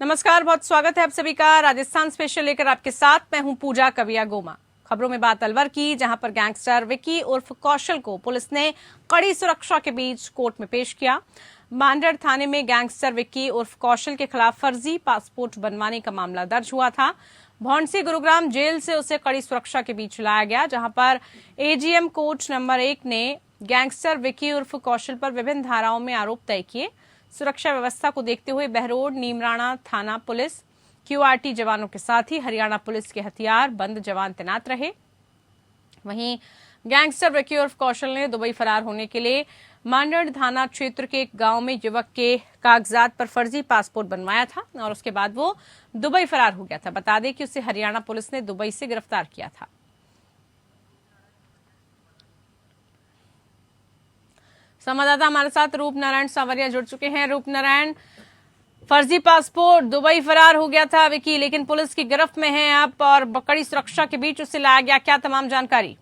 नमस्कार, बहुत स्वागत है आप सभी का। राजस्थान स्पेशल लेकर आपके साथ मैं हूं पूजा कविया गोमा। खबरों में बात अलवर की, जहां पर गैंगस्टर विक्की उर्फ कौशल को पुलिस ने कड़ी सुरक्षा के बीच कोर्ट में पेश किया। मांडर थाने में गैंगस्टर विक्की उर्फ कौशल के खिलाफ फर्जी पासपोर्ट बनवाने का मामला दर्ज हुआ था। भौंडसी गुरुग्राम जेल से उसे कड़ी सुरक्षा के बीच लाया गया, जहां पर एजीएम कोर्ट नंबर 1 ने गैंगस्टर विक्की उर्फ कौशल पर विभिन्न धाराओं में आरोप तय किए। सुरक्षा व्यवस्था को देखते हुए बहरोड नीमराणा थाना पुलिस क्यूआरटी जवानों के साथ ही हरियाणा पुलिस के हथियार बंद जवान तैनात रहे। वहीं गैंगस्टर विक्की उर्फ कौशल ने दुबई फरार होने के लिए मांडर थाना क्षेत्र के एक गांव में युवक के कागजात पर फर्जी पासपोर्ट बनवाया था और उसके बाद वो दुबई फरार हो गया था। बता दें कि उसे हरियाणा पुलिस ने दुबई से गिरफ्तार किया था। संवाददाता हमारे साथ रूप नारायण सावरिया जुड़ चुके हैं। रूप नारायण, फर्जी पासपोर्ट, दुबई फरार हो गया था विकी, लेकिन पुलिस की गिरफ्त में है आप और कड़ी सुरक्षा के बीच उसे लाया गया, क्या तमाम जानकारी?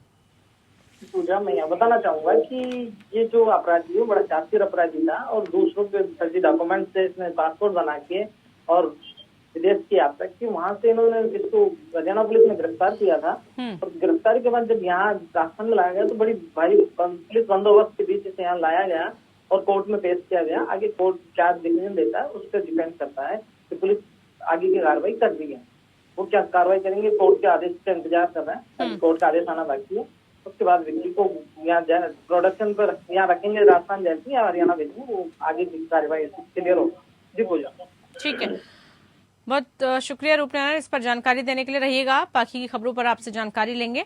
पूजा, मैं यह बताना चाहूंगा कि ये जो अपराधी है बड़ा शातिर अपराधी था और दूसरों के फर्जी डॉक्यूमेंट से इसने पासपोर्ट बना के और विदेश की यात्रा की। वहां से इन्होंने इसको हरियाणा पुलिस ने गिरफ्तार किया था और गिरफ्तारी के बाद जब यहाँ राजस्थान में लाया गया तो बड़ी भारी पुलिस बंदोबस्त के बीच इसे यहाँ लाया गया और कोर्ट में पेश किया गया। आगे कोर्ट क्या डिसीजन देता है उस पर डिपेंड करता है कि पुलिस आगे की कार्रवाई कर रही है। वो क्या कार्रवाई करेंगे, कोर्ट के आदेश का इंतजार कर रहे हैं। कोर्ट का आदेश आना बाकी है, उसके बाद विक्की को यहाँ प्रोडक्शन पर यहाँ रखेंगे, राजस्थान जाएगी या हरियाणा भेजेंगे, वो आगे की कार्रवाई क्लियर हो। जी पूजा, ठीक है, बहुत शुक्रिया रूप नारायण, इस पर जानकारी देने के लिए रहिएगा। बाकी की खबरों पर आपसे जानकारी लेंगे।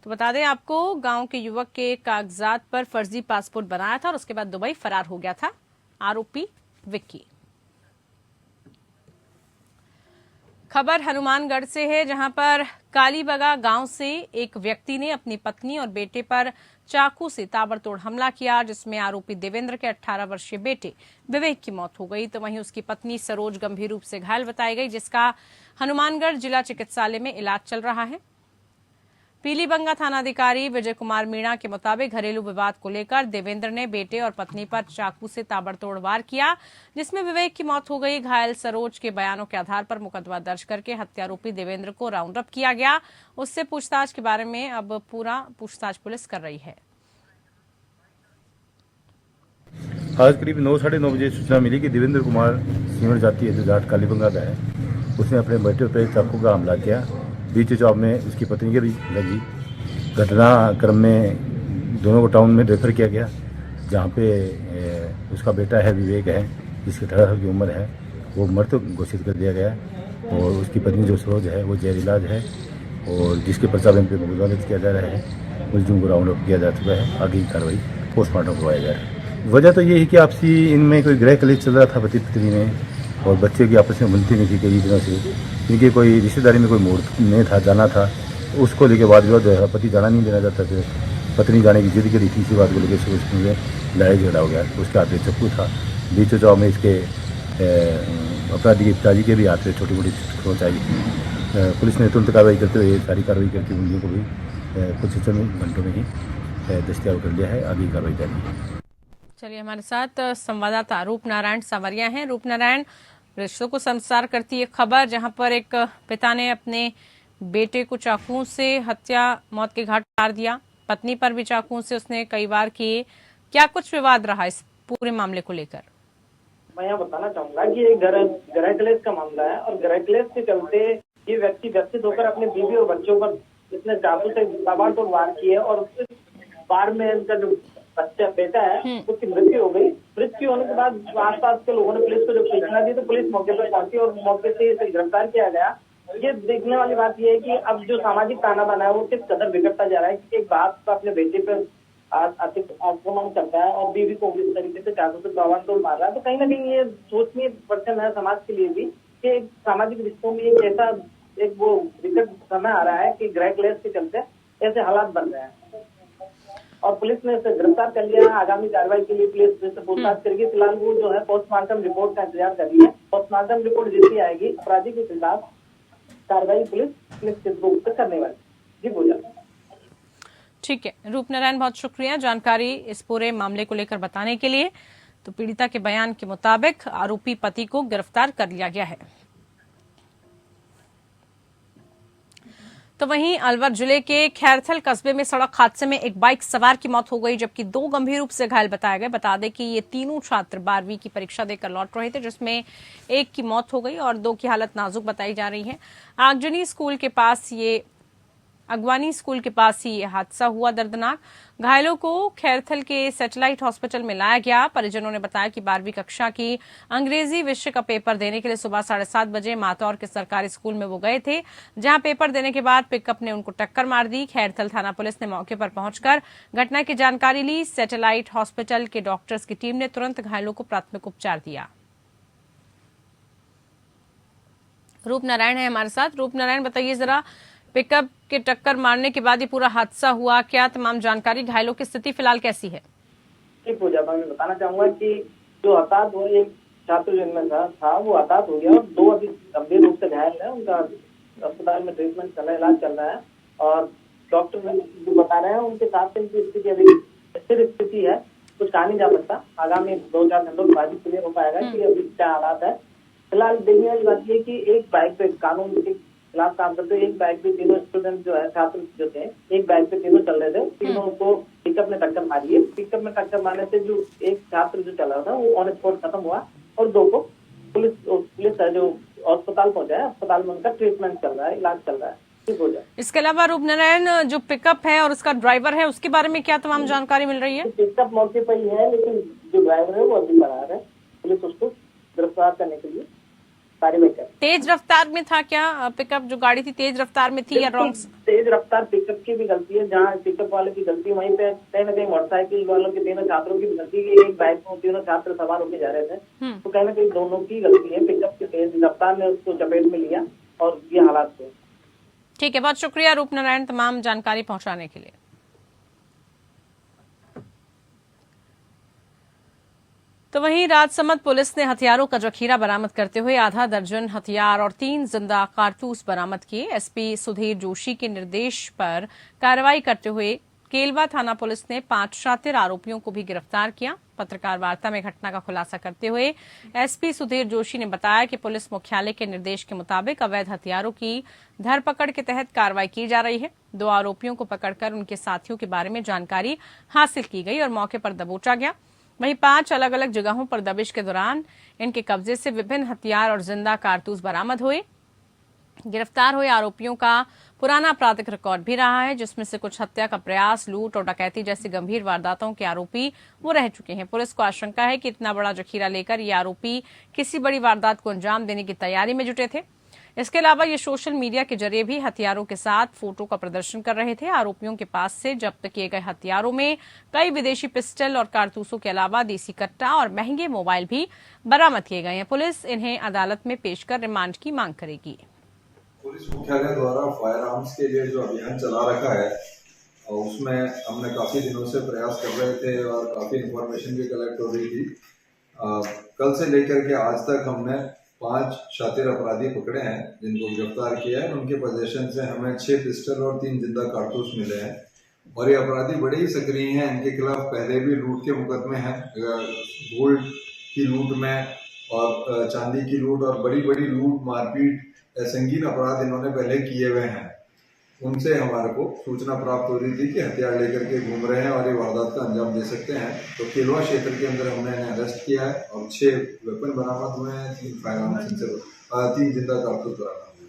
तो बता दें आपको, गांव के युवक के कागजात पर फर्जी पासपोर्ट बनाया था और उसके बाद दुबई फरार हो गया था आरोपी विक्की। खबर हनुमानगढ़ से है, जहां पर कालीबगा गांव से एक व्यक्ति ने अपनी पत्नी और बेटे पर चाकू से ताबड़तोड़ हमला किया, जिसमें आरोपी देवेंद्र के 18 वर्षीय बेटे विवेक की मौत हो गई। तो वहीं उसकी पत्नी सरोज गंभीर रूप से घायल बताई गई, जिसका हनुमानगढ़ जिला चिकित्सालय में इलाज चल रहा है। पीलीबंगा थानाधिकारी विजय कुमार मीणा के मुताबिक घरेलू विवाद को लेकर देवेंद्र ने बेटे और पत्नी पर चाकू से ताबड़तोड़ वार किया, जिसमें विवेक की मौत हो गई। घायल सरोज के बयानों के आधार पर मुकदमा दर्ज करके हत्यारोपी देवेंद्र को राउंड अप किया गया। उससे पूछताछ के बारे में अब पूरा पूछताछ पुलिस कर रही है। आज करीब 9 साढ़े 9 बजे सूचना मिली कि देवेंद्र कुमार सीवर जाति है जो जाट कालीबंगा का है, उसने अपने बेटे पर चाकू का हमला किया। बीच चौक में उसकी पत्नी की भी लगी। घटना क्रम में दोनों को टाउन में रेफर किया गया, जहाँ पे उसका बेटा है विवेक है, जिसकी 18 साल की उम्र है, वो मृत घोषित कर दिया गया और उसकी पत्नी जो सरोज है वो जेर इलाज है और जिसके पर्चा बैंक पे मुकदमा किया जा रहा है। मुलजिम को राउंड अप किया जा चुका है, आगे की कार्रवाई पोस्टमार्टम करवाया जा रहा है। वजह तो ये है कि आपसी इनमें कोई गृह कलेश चल रहा था पति पत्नी में और बच्चे की आपस में बनती नहीं थी कई दिनों से। इनके कोई रिश्तेदारी में कोई मोड़ नहीं था, जाना था, उसको लेके वाद विवाद है। पति जाना नहीं देना चाहता था, पत्नी जाने की जिद करी थी, इसी बात को लेकर उसमें लड़ाई झगड़ा हो गया। उसके हाथ में चक्कू था, बीच चौक में इसके अपराधी के पिताजी के भी हाथ में छोटी मोटी खरोंच आई। पुलिस ने तुरंत कार्रवाई करते हुए सारी कार्रवाई करके उन को भी कुछ घंटों में ही दस्तयाब कर लिया है। आगे कार्रवाई जारी है। चलिए, हमारे साथ संवाददाता रूप नारायण सावरिया हैं। रूप नारायण, रिश्तों को संसार करती है खबर, जहां पर एक पिता ने अपने बेटे को चाकू से मौत के घाट उतार दिया, पत्नी पर भी चाकू से उसने कई वार किए। क्या कुछ विवाद रहा इस पूरे मामले को लेकर? मैं यहाँ बताना चाहूंगा कि ये गृह क्लेश का मामला है और गृह क्लेश के चलते ये व्यक्ति व्यवस्थित होकर अपने बीवी और बच्चों पर इसने चाकू से ताबड़तोड़ वार किए और उसके बार में इनका जो बच्चा बेटा है उसकी मृत्यु हो गई। मृत्यु होने के बाद आसपास के लोगों ने पुलिस को जब सूचना दी तो पुलिस मौके पर पहुंची और मौके से इसे गिरफ्तार किया गया। ये देखने वाली बात यह है कि अब जो सामाजिक ताना बाना है वो किस कदर बिगड़ता जा रहा है कि एक बाप का अपने बेटे पर आक्रमण करता है और बीवी को इस तरीके से चाकू से ताबड़तोड़ मार रहा है। तो कहीं ना कहीं ये सोचनीय प्रश्न है समाज के लिए भी कि सामाजिक रिश्तों में एक ऐसा एक वो विकट समय आ रहा है कि गृह क्लेश के चलते ऐसे हालात बन रहे हैं और पुलिस ने इसे गिरफ्तार कर लिया है। आगामी कार्रवाई के लिए पुलिस से पूछताछ करेगी। फिलहाल वो जो है पोस्टमार्टम रिपोर्ट का इंतजार कर रही है। पोस्टमार्टम रिपोर्ट जैसी आएगी अपराधी के खिलाफ कार्रवाई पुलिस निश्चित रूप से करने वाली। जी पूजा, ठीक है रूप नारायण, बहुत शुक्रिया जानकारी इस पूरे मामले को लेकर बताने के लिए। तो पीड़िता के बयान के मुताबिक आरोपी पति को गिरफ्तार कर लिया गया है। तो वहीं अलवर जिले के खैरथल कस्बे में सड़क हादसे में एक बाइक सवार की मौत हो गई, जबकि 2 गंभीर रूप से घायल बताए गए। बता दें कि ये तीनों छात्र 12वीं की परीक्षा देकर लौट रहे थे, जिसमें एक की मौत हो गई और 2 की हालत नाजुक बताई जा रही है। अगवानी स्कूल के पास ही ये हादसा हुआ दर्दनाक। घायलों को खैरथल के सैटेलाइट हॉस्पिटल में लाया गया। परिजनों ने बताया कि 12वीं कक्षा की अंग्रेजी विषय का पेपर देने के लिए सुबह 7:30 बजे मातौर के सरकारी स्कूल में वो गए थे, जहां पेपर देने के बाद पिकअप ने उनको टक्कर मार दी। खैरथल थाना पुलिस ने मौके पर पहुंचकर घटना की जानकारी ली। सैटेलाइट हॉस्पिटल के डॉक्टर्स की टीम ने तुरंत घायलों को प्राथमिक उपचार दिया। रूप नारायण है हमारे साथ। रूप नारायण, बताइए जरा, पिकअप के टक्कर मारने के बाद ये पूरा हादसा हुआ, क्या तमाम जानकारी? घायलों की स्थिति फिलहाल कैसी है? पूजा, मैं बताना चाहूंगा कि जो हताहत हुआ, एक छात्र जिनमें था वो हताहत हो गया और 2 अभी गंभीर रूप से घायल है। उनका अस्पताल में ट्रीटमेंट चल रहा है, इलाज चल रहा है और डॉक्टर जो बता रहे हैं उनके साथ इनकी स्थिति अभी स्थिर स्थिति है। कुछ कहा नहीं जा सकता, आगामी 2-4 घंटों के बाद ही क्लियर हो पाएगा कि अभी क्या हालात है। फिलहाल देखने वाली बात ये कि एक बाइक पे कानून के खिलाफ काम करते हुए एक बाइक पे तीनों स्टूडेंट जो है, छात्र जो थे, एक बाइक पे तीनों चल रहे थे। तीनों को पिकअप ने टक्कर मारी है। पिकअप में टक्कर मारने से जो एक छात्र जो चला था वो ऑन स्पॉट खत्म हुआ और 2 को पुलिस है जो अस्पताल पहुंचा है, अस्पताल में उनका ट्रीटमेंट चल रहा है, इलाज चल रहा है, ठीक हो जाए। इसके अलावा रूप नारायण, जो पिकअप है और उसका ड्राइवर है, उसके बारे में क्या तमाम जानकारी मिल रही है? पिकअप मौके पर ही है, लेकिन जो ड्राइवर है वो अभी फरार है। पुलिस उसको गिरफ्तार करने के लिए कार्रवाई कर। तेज रफ्तार में था क्या पिकअप? जो गाड़ी थी तेज रफ्तार में थी या रॉन्ग? तेज रफ्तार पिकअप की भी गलती है, जहाँ पिकअप वाले की गलती, वहीं पे कहीं न कहीं मोटरसाइकिल वालों के तीनों छात्रों की भी गलती है। एक बाइक में तीनों छात्र सवार होकर जा रहे थे, तो कहीं न कहीं दोनों की गलती है। पिकअप की तेज रफ्तार ने उसको चपेट में लिया और ये हालात थे। ठीक है, बहुत शुक्रिया रूप नारायण तमाम जानकारी पहुंचाने के लिए। तो वहीं राजसमंद पुलिस ने हथियारों का जखीरा बरामद करते हुए आधा दर्जन हथियार और 3 जिंदा कारतूस बरामद किए। एसपी सुधीर जोशी के निर्देश पर कार्रवाई करते हुए केलवा थाना पुलिस ने 5 शातिर आरोपियों को भी गिरफ्तार किया। पत्रकार वार्ता में घटना का खुलासा करते हुए एसपी सुधीर जोशी ने बताया कि पुलिस मुख्यालय के निर्देश के मुताबिक अवैध हथियारों की धरपकड़ के तहत कार्रवाई की जा रही है। 2 आरोपियों को पकड़कर उनके साथियों के बारे में जानकारी हासिल की गई और मौके पर दबोचा गया। वहीं 5 अलग अलग जगहों पर दबिश के दौरान इनके कब्जे से विभिन्न हथियार और जिंदा कारतूस बरामद हुए। गिरफ्तार हुए आरोपियों का पुराना आपराधिक रिकॉर्ड भी रहा है, जिसमें से कुछ हत्या का प्रयास, लूट और डकैती जैसी गंभीर वारदातों के आरोपी वो रह चुके हैं। पुलिस को आशंका है कि इतना बड़ा जखीरा लेकर ये आरोपी किसी बड़ी वारदात को अंजाम देने की तैयारी में जुटे थे। इसके अलावा ये सोशल मीडिया के जरिए भी हथियारों के साथ फोटो का प्रदर्शन कर रहे थे। आरोपियों के पास से जब्त किए गए हथियारों में कई विदेशी पिस्टल और कारतूसों के अलावा देसी कट्टा और महंगे मोबाइल भी बरामद किए गए हैं। पुलिस इन्हें अदालत में पेश कर रिमांड की मांग करेगी। पुलिस मुख्यालय द्वारा फायर आर्म्स के लिए जो अभियान चला रखा है, उसमें हमने काफी दिनों से प्रयास कर रहे थे और काफी इंफॉर्मेशन भी कलेक्ट हो रही थी। कल से लेकर के आज तक हमने 5 शातिर अपराधी पकड़े हैं, जिनको गिरफ्तार किया है। उनके पोजीशन से हमें 6 पिस्टल और 3 जिंदा कारतूस मिले हैं और ये अपराधी बड़े ही सक्रिय हैं। इनके खिलाफ पहले भी लूट के मुकदमे हैं, गोल्ड की लूट में और चांदी की लूट और बड़ी बड़ी लूट, मारपीट, संगीन अपराध इन्होंने पहले किए हुए हैं। उनसे हमारे को सूचना प्राप्त हो रही थी कि हथियार लेकर के घूम रहे हैं और ये वारदात का अंजाम दे सकते हैं। तो केलवा क्षेत्र के अंदर हमने इन्हें अरेस्ट किया है और 6 वेपन बरामद हुए हैं, 3 फायर आर्म्स, 3 जिंदा कारतूस बरामद हुए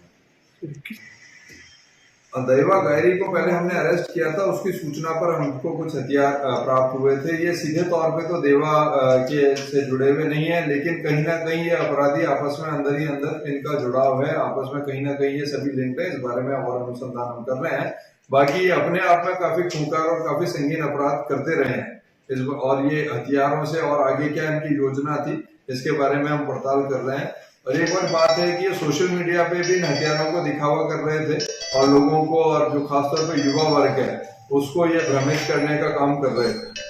हैं। दैवा गायरी को पहले हमने अरेस्ट किया था, उसकी सूचना पर हमको कुछ हथियार प्राप्त हुए थे। ये सीधे तौर पे तो देवा के से जुड़े हुए नहीं है, लेकिन कहीं ना कहीं ये अपराधी आपस में अंदर ही अंदर इनका जुड़ाव है, आपस में कहीं ना कहीं ये सभी लिंक है। इस बारे में और अनुसंधान हम कर रहे हैं। बाकी ये अपने आप में काफी खूंखार और काफी संगीन अपराध करते रहे हैं और ये हथियारों से और आगे क्या इनकी योजना थी, इसके बारे में हम पड़ताल कर रहे हैं। और एक और बात है कि ये सोशल मीडिया पे भी इन हथियारों को दिखावा कर रहे थे और लोगों को, और जो खासतौर पे युवा वर्ग है, उसको ये भ्रमित करने का काम कर रहे थे।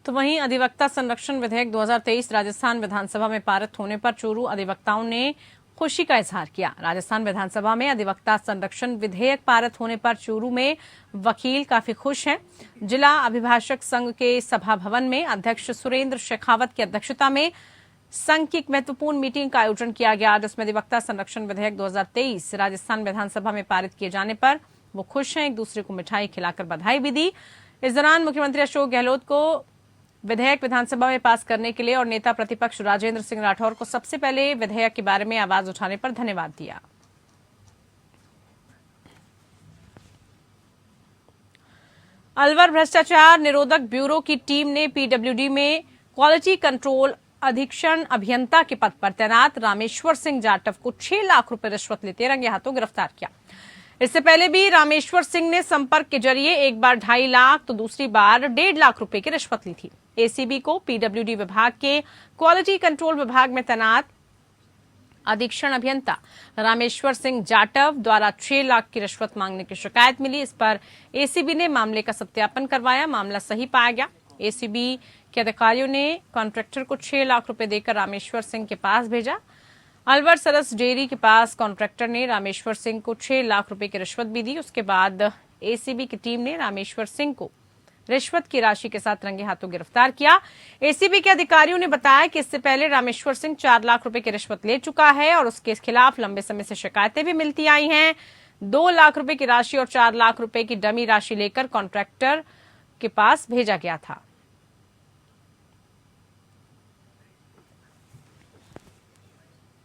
तो वहीं अधिवक्ता संरक्षण विधेयक 2023 राजस्थान विधानसभा में पारित होने पर चूरू अधिवक्ताओं ने खुशी का इजहार किया। राजस्थान विधानसभा में अधिवक्ता संरक्षण विधेयक पारित होने पर चूरू में वकील काफी खुश हैं। जिला अभिभाषक संघ के सभा भवन में अध्यक्ष सुरेंद्र शेखावत की अध्यक्षता में संघ की एक महत्वपूर्ण मीटिंग का आयोजन किया गया, जिसमें अधिवक्ता संरक्षण विधेयक 2023 राजस्थान विधानसभा में पारित किए जाने पर वो खुश हैं। एक दूसरे को मिठाई खिलाकर बधाई भी दी। इस दौरान मुख्यमंत्री अशोक गहलोत को विधेयक विधानसभा में पास करने के लिए और नेता प्रतिपक्ष राजेंद्र सिंह राठौर को सबसे पहले विधेयक के बारे में आवाज उठाने पर धन्यवाद दिया। अलवर भ्रष्टाचार निरोधक ब्यूरो की टीम ने पीडब्ल्यूडी में क्वालिटी कंट्रोल अधीक्षण अभियंता के पद पर तैनात रामेश्वर सिंह जाटव को 6 लाख रुपए रिश्वत लेते रंगे हाथों गिरफ्तार किया। इससे पहले भी रामेश्वर सिंह ने संपर्क के जरिए एक बार 2.5 लाख तो दूसरी बार 1.5 लाख रुपए की रिश्वत ली थी। एसीबी को पीडब्ल्यूडी विभाग के क्वालिटी कंट्रोल विभाग में तैनात अधीक्षण अभियंता रामेश्वर सिंह जाटव द्वारा 6 लाख की रिश्वत मांगने की शिकायत मिली। इस पर एसीबी ने मामले का सत्यापन करवाया। मामला सही पाया गया। एसीबी के अधिकारियों ने कॉन्ट्रैक्टर को 6 लाख रुपए देकर रामेश्वर सिंह के पास भेजा। अलवर सरस डेयरी के पास कॉन्ट्रैक्टर ने रामेश्वर सिंह को 6 लाख रुपए की रिश्वत भी दी। उसके बाद एसीबी की टीम ने रामेश्वर सिंह को रिश्वत की राशि के साथ रंगे हाथों गिरफ्तार किया। एसीबी के अधिकारियों ने बताया कि इससे पहले रामेश्वर सिंह 4 लाख रुपए की रिश्वत ले चुका है और उसके खिलाफ लंबे समय से शिकायतें भी मिलती आई हैं। 2 लाख रुपए की राशि और 4 लाख रुपए की डमी राशि लेकर कॉन्ट्रैक्टर के पास भेजा गया था।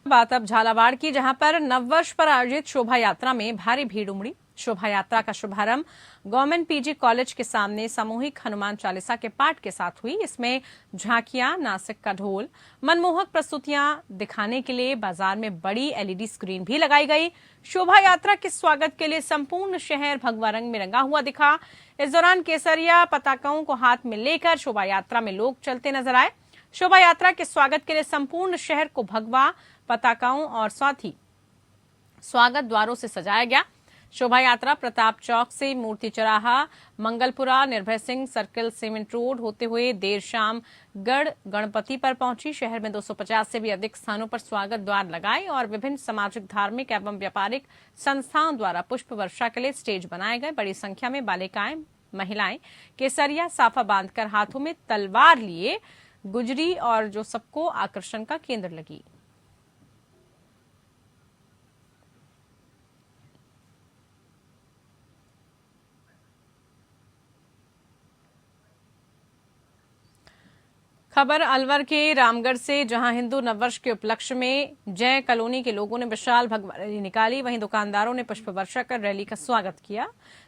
बात अब झालावाड़ की, जहां पर नववर्ष पर आयोजित शोभा यात्रा में भारी भीड़ उमड़ी। शोभा यात्रा का शुभारंभ गवर्नमेंट पीजी कॉलेज के सामने सामूहिक हनुमान चालीसा के पाठ के साथ हुई। इसमें झांकियां, नासिक का ढोल, मनमोहक प्रस्तुतियां दिखाने के लिए बाजार में बड़ी एलईडी स्क्रीन भी लगाई गई। शोभा यात्रा के स्वागत के लिए संपूर्ण शहर भगवा रंग में रंगा हुआ दिखा। इस दौरान केसरिया पताकाओं को हाथ में लेकर शोभा यात्रा में लोग चलते नजर आए। शोभा यात्रा के स्वागत के लिए संपूर्ण शहर को भगवा पताकाओं और साथ ही स्वागत द्वारों से सजाया गया। शोभा यात्रा प्रताप चौक से मूर्ति चौराहा, मंगलपुरा, निर्भय सिंह सर्किल, सीमेंट रोड होते हुए देर शाम गढ़ गणपति पर पहुंची। शहर में 250 से भी अधिक स्थानों पर स्वागत द्वार लगाए और विभिन्न सामाजिक, धार्मिक एवं व्यापारिक संस्थाओं द्वारा पुष्प वर्षा के लिए स्टेज बनाए गए। बड़ी संख्या में बालिकाएं, महिलाएं केसरिया साफा बांधकर हाथों में तलवार लिए गुजरी और जो सबको आकर्षण का केंद्र लगी। खबर अलवर के रामगढ़ से, जहां हिंदू नववर्ष के उपलक्ष्य में जय कॉलोनी के लोगों ने विशाल भगवा रैली निकाली। वहीं दुकानदारों ने पुष्प वर्षा कर रैली का स्वागत किया।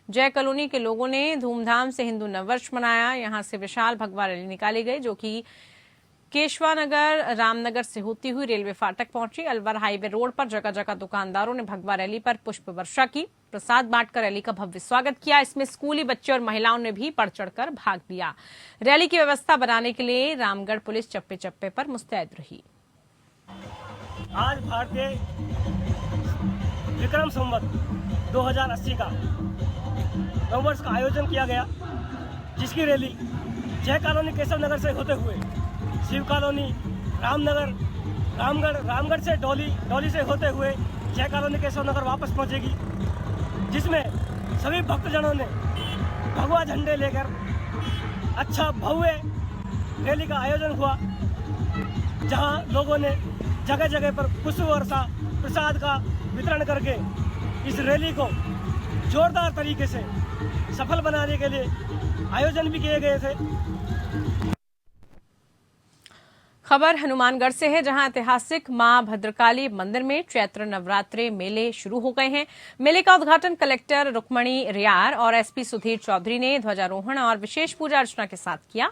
जय कॉलोनी के लोगों ने धूमधाम से हिंदू नववर्ष मनाया। यहां से विशाल भगवा रैली निकाली गई, जो कि केशवानगर रामनगर से होती हुई रेलवे फाटक पहुंची। अलवर हाईवे रोड पर जगह जगह दुकानदारों ने भगवा रैली पर पुष्प वर्षा की, प्रसाद बांटकर रैली का भव्य स्वागत किया। इसमें स्कूली बच्चे और महिलाओं ने भी बढ़ चढ़कर भाग लिया। रैली की व्यवस्था बनाने के लिए रामगढ़ पुलिस चप्पे चप्पे पर मुस्तैद रही। आज भारतीय विक्रम संवत 2080 का नववर्ष का आयोजन किया गया, जिसकी रैली जय कॉलोनी केशव नगर से होते हुए शिव कॉलोनी, रामनगर, रामगढ़ से डोली से होते हुए जय कॉलोनी केशव नगर वापस पहुंचेगी, जिसमें सभी भक्तजनों ने भगवा झंडे लेकर अच्छा भव्य रैली का आयोजन हुआ, जहां लोगों ने जगह जगह पर पुष्प वर्षा प्रसाद का वितरण करके इस रैली को जोरदार तरीके से सफल बनाने के लिए आयोजन भी किए गए थे। खबर हनुमानगढ़ से है, जहां ऐतिहासिक मां भद्रकाली मंदिर में चैत्र नवरात्रि मेले शुरू हो गए हैं। मेले का उद्घाटन कलेक्टर रुक्मणी रियार और एसपी सुधीर चौधरी ने ध्वजारोहण और विशेष पूजा अर्चना के साथ किया।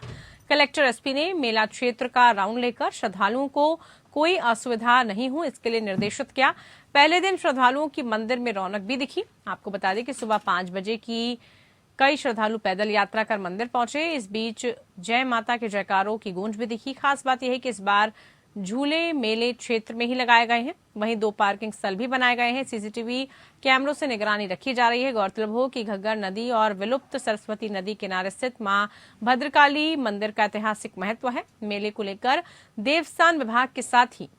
कलेक्टर एसपी ने मेला क्षेत्र का राउंड लेकर श्रद्धालुओं को कोई असुविधा नहीं हो, इसके लिए निर्देशित किया। पहले दिन श्रद्धालुओं की मंदिर में रौनक भी दिखी। आपको बता दें कि सुबह 5 बजे की कई श्रद्धालु पैदल यात्रा कर मंदिर पहुंचे। इस बीच जय माता के जयकारों की गूंज भी दिखी। खास बात यह है कि इस बार झूले मेले क्षेत्र में ही लगाए गए हैं। वहीं 2 पार्किंग स्थल भी बनाए गए हैं। सीसीटीवी कैमरों से निगरानी रखी जा रही है। गौरतलब हो कि घग्गर नदी और विलुप्त सरस्वती नदी किनारे स्थित मां भद्रकाली मंदिर का ऐतिहासिक महत्व है। मेले को लेकर देवस्थान विभाग के साथ ही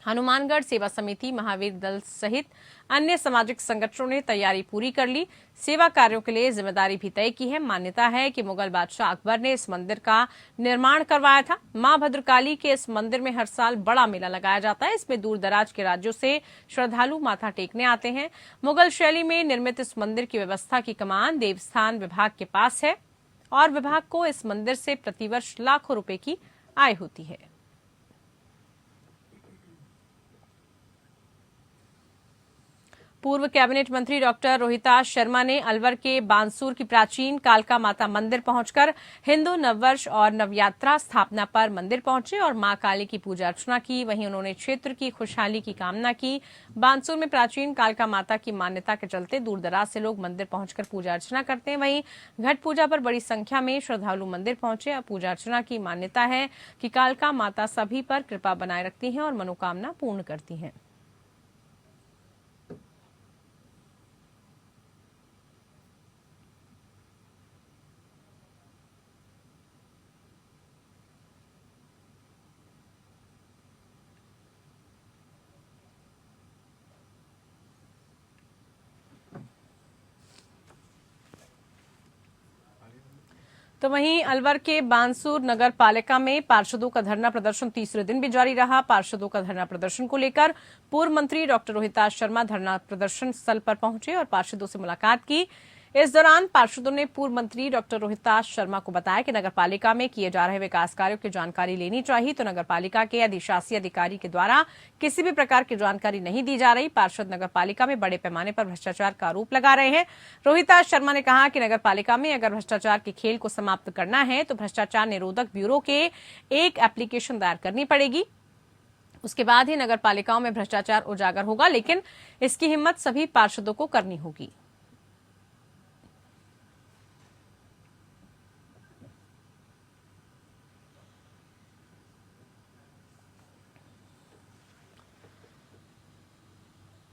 हनुमानगढ़ सेवा समिति, महावीर दल सहित अन्य सामाजिक संगठनों ने तैयारी पूरी कर ली। सेवा कार्यों के लिए जिम्मेदारी भी तय की है। मान्यता है कि मुगल बादशाह अकबर ने इस मंदिर का निर्माण करवाया था। मां भद्रकाली के इस मंदिर में हर साल बड़ा मेला लगाया जाता है। इसमें दूर दराज के राज्यों से श्रद्धालु माथा टेकने आते हैं। मुगल शैली में निर्मित इस मंदिर की व्यवस्था की कमान देवस्थान विभाग के पास है और विभाग को इस मंदिर से प्रतिवर्ष लाखों रुपए की आय होती है। पूर्व कैबिनेट मंत्री डॉक्टर रोहिताश शर्मा ने अलवर के बानसूर की प्राचीन कालका माता मंदिर पहुंचकर हिंदू नववर्ष और नवयात्रा स्थापना पर मंदिर पहुंचे और मां काली की पूजा अर्चना की। वहीं उन्होंने क्षेत्र की खुशहाली की कामना की। बानसूर में प्राचीन कालका माता की मान्यता के चलते दूर दराज से लोग मंदिर पहुंचकर पूजा अर्चना करते हैं। वहीं घट पूजा पर बड़ी संख्या में श्रद्धालु मंदिर पहुंचे और पूजा अर्चना की। मान्यता है कि कालका माता सभी पर कृपा बनाए रखती हैं और मनोकामना पूर्ण करती हैं। तो वहीं अलवर के बानसूर नगर पालिका में पार्षदों का धरना प्रदर्शन तीसरे दिन भी जारी रहा। पार्षदों का धरना प्रदर्शन को लेकर पूर्व मंत्री डॉक्टर रोहिताश शर्मा धरना प्रदर्शन स्थल पर पहुंचे और पार्षदों से मुलाकात की। इस दौरान पार्षदों ने पूर्व मंत्री डॉक्टर रोहिताश शर्मा को बताया कि नगर पालिका में किए जा रहे विकास कार्यों की जानकारी लेनी चाहिए, तो नगर पालिका के अधिशासी अधिकारी के द्वारा किसी भी प्रकार की जानकारी नहीं दी जा रही। पार्षद नगर पालिका में बड़े पैमाने पर भ्रष्टाचार का आरोप लगा रहे हैं। रोहिताश शर्मा ने कहा कि नगर पालिका में अगर भ्रष्टाचार के खेल को समाप्त करना है तो भ्रष्टाचार निरोधक ब्यूरो के एक एप्लीकेशन दायर करनी पड़ेगी। उसके बाद ही नगर पालिकाओं में भ्रष्टाचार उजागर होगा, लेकिन इसकी हिम्मत सभी पार्षदों को करनी होगी।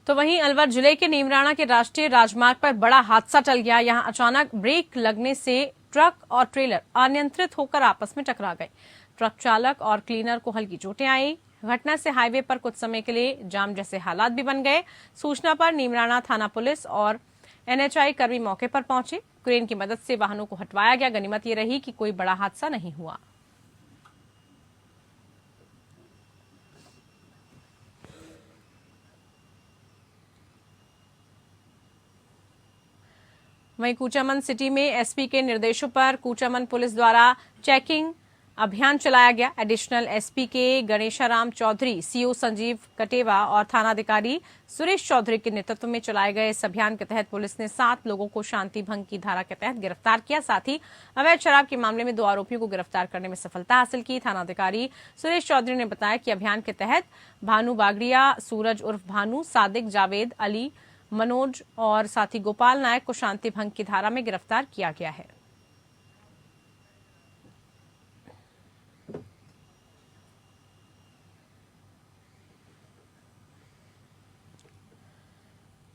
तो वहीं अलवर जिले के नीमराणा के राष्ट्रीय राजमार्ग पर बड़ा हादसा टल गया। यहां अचानक ब्रेक लगने से ट्रक और ट्रेलर अनियंत्रित होकर आपस में टकरा गए। ट्रक चालक और क्लीनर को हल्की चोटें आई। घटना से हाईवे पर कुछ समय के लिए जाम जैसे हालात भी बन गए। सूचना पर नीमराणा थाना पुलिस और एनएचआई कर्मी मौके पर पहुंचे। क्रेन की मदद से वाहनों को हटवाया गया। गनीमत ये रही कि कोई बड़ा हादसा नहीं हुआ। वहीं कूचामन सिटी में एसपी के निर्देशों पर कूचामन पुलिस द्वारा चेकिंग अभियान चलाया गया। एडिशनल एसपी के गणेशाराम चौधरी, सीओ संजीव कटेवा और थानाधिकारी सुरेश चौधरी के नेतृत्व में चलाए गए इस अभियान के तहत पुलिस ने 7 लोगों को शांति भंग की धारा के तहत गिरफ्तार किया। साथ ही अवैध शराब के मामले में 2 आरोपियों को गिरफ्तार करने में सफलता हासिल की। थानाधिकारी सुरेश चौधरी ने बताया कि अभियान के तहत भानु बागड़िया, सूरज उर्फ भानु, सादिक, जावेद, अली, मनोज और साथी गोपाल नायक को शांति भंग की धारा में गिरफ्तार किया गया है।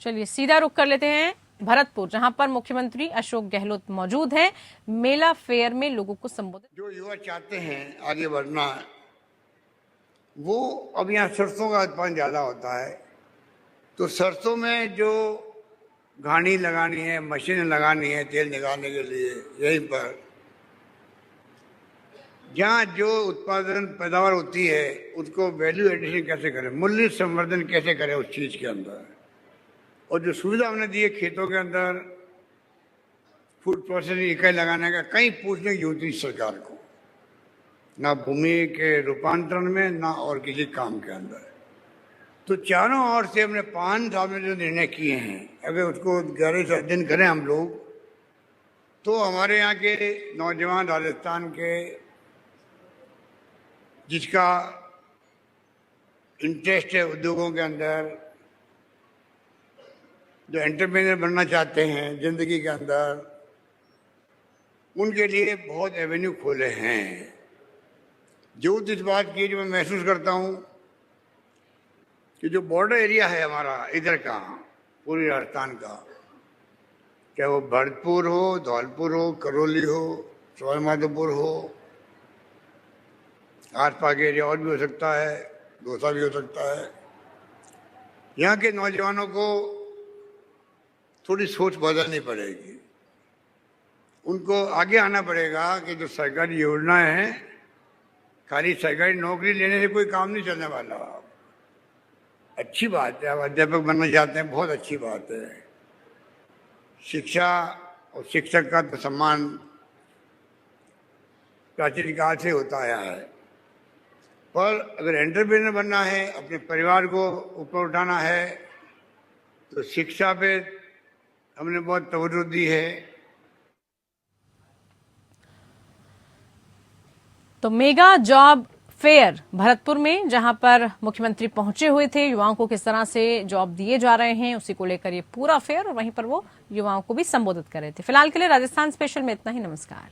चलिए सीधा रुख कर लेते हैं भरतपुर, जहां पर मुख्यमंत्री अशोक गहलोत मौजूद हैं। मेला फेयर में लोगों को संबोधित। जो युवा चाहते हैं आगे बढ़ना, वो अब यहाँ सरसों का उत्पादन ज्यादा होता है, तो सरसों में जो घानी लगानी है, मशीन लगानी है तेल निकालने के लिए, यहीं पर जहाँ जो उत्पादन पैदावार होती है उसको वैल्यू एडिशन कैसे करें, मूल्य संवर्धन कैसे करें उस चीज के अंदर। और जो सुविधा हमने दी है खेतों के अंदर फूड प्रोसेसिंग इकाई लगाने का, कहीं पूछने की जरूरत नहीं सरकार को, ना भूमि के रूपांतरण में ना और किसी काम के अंदर। तो चारों ओर से हमने 5 साल में जो निर्णय किए हैं, अगर उसको गहरे से अध्ययन करें हम लोग, तो हमारे यहाँ के नौजवान राजस्थान के जिसका इंटरेस्ट है उद्योगों के अंदर, जो एंटरप्रेन्योर बनना चाहते हैं जिंदगी के अंदर, उनके लिए बहुत एवेन्यू खोले हैं। जो इस बात की जो मैं महसूस करता हूँ कि जो बॉर्डर एरिया है हमारा इधर का, पूरी राजस्थान का, चाहे वो भरतपुर हो, धौलपुर हो, करौली हो, सवाईमाधोपुर हो, आसपास के एरिया और भी हो सकता है, दौसा भी हो सकता है, यहाँ के नौजवानों को थोड़ी सोच बदलनी पड़ेगी। उनको आगे आना पड़ेगा कि जो सरकारी योजनाएं हैं, खाली सरकारी नौकरी लेने से कोई काम नहीं चलने वाला। अच्छी बात है, आप अध्यापक बनना चाहते हैं, बहुत अच्छी बात है। शिक्षा और शिक्षक का तो सम्मान प्राचीन काल से होता आया है, पर अगर एंटरप्रेन्योर बनना है, अपने परिवार को ऊपर उठाना है, तो शिक्षा पे हमने बहुत तवज्जो दी है। तो मेगा जॉब फेयर भरतपुर में, जहां पर मुख्यमंत्री पहुंचे हुए थे, युवाओं को किस तरह से जॉब दिए जा रहे हैं उसी को लेकर ये पूरा फेयर, और वहीं पर वो युवाओं को भी संबोधित कर रहे थे। फिलहाल के लिए राजस्थान स्पेशल में इतना ही। नमस्कार।